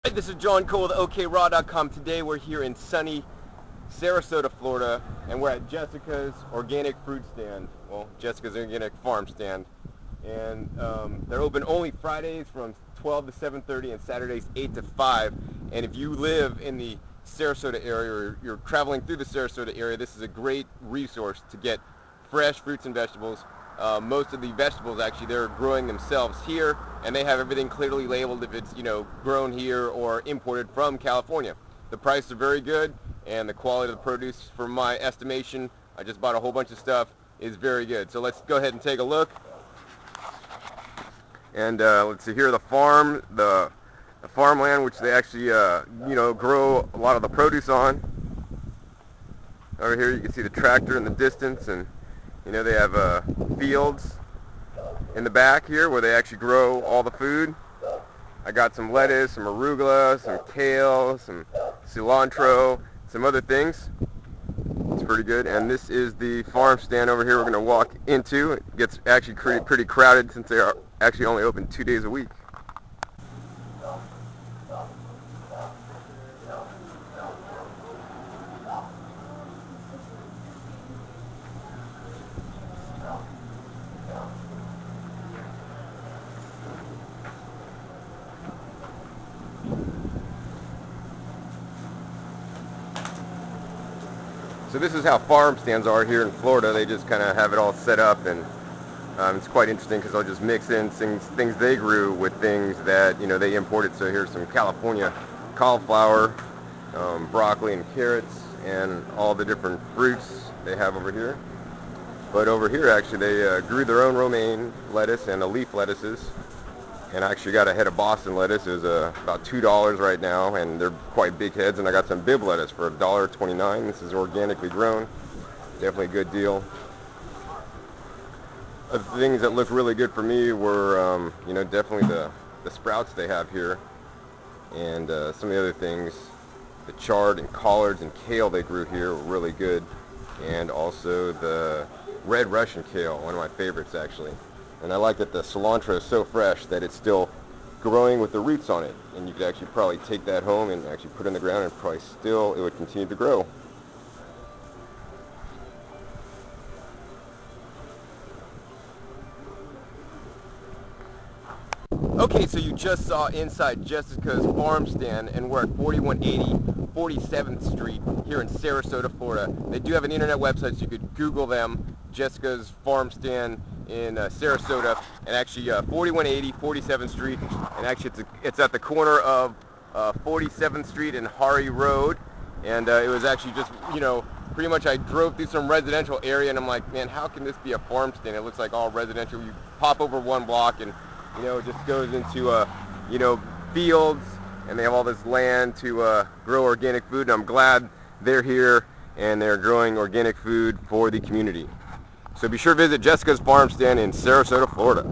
Hey, this is John Cole with OKRaw.com. Today we're here in sunny Sarasota, Florida, and we're at Jessica's Organic Fruit Stand. Well, Jessica's Organic Farm Stand. And they're open only Fridays from 12 to 7:30 and Saturdays 8 to 5. And if you live in the Sarasota area or you're traveling through the Sarasota area, this is a great resource to get fresh fruits and vegetables. Most of the vegetables actually they're growing themselves here, and they have everything clearly labeled if it's grown here or imported from California. The prices are very good, and the quality of the produce, from my estimation, I just bought a whole bunch of stuff, is very good. So let's go ahead and take a look. And let's see here, the farmland which they actually grow a lot of the produce on. Over here you can see the tractor in the distance, and they have fields in the back here where they actually grow all the food. I got some lettuce, some arugula, some kale, some cilantro, some other things. It's pretty good. And this is the farm stand over here we're going to walk into. It gets actually pretty crowded since they are actually only open 2 days a week. So this is how farm stands are here in Florida. They just kind of have it all set up, and it's quite interesting because they'll just mix in things they grew with things that they imported. So here's some California cauliflower, broccoli and carrots, and all the different fruits they have over here. But over here actually they grew their own romaine lettuce and the leaf lettuces. And I actually got a head of Boston lettuce. It's about $2 right now, and they're quite big heads. And I got some bib lettuce for $1.29. This is organically grown. Definitely a good deal. The things that look really good for me were, definitely the sprouts they have here, and some of the other things. The chard and collards and kale they grew here were really good, and also the red Russian kale, one of my favorites actually. And I like that the cilantro is so fresh that it's still growing with the roots on it. And you could actually probably take that home and actually put it in the ground, and probably still it would continue to grow. Okay, so you just saw inside Jessica's farm stand, and we're at 4180 47th Street here in Sarasota, Florida. They do have an internet website, so you could Google them, Jessica's farm stand in Sarasota, and actually 4180 47th Street, and actually it's at the corner of 47th Street and Hari Road. And it was actually just pretty much I drove through some residential area, and I'm like, man, how can this be a farm stand? It looks like all residential. You pop over one block and it just goes into fields, and they have all this land to grow organic food. And I'm glad they're here and they're growing organic food for the community. So be sure to visit Jessica's farm stand in Sarasota, Florida.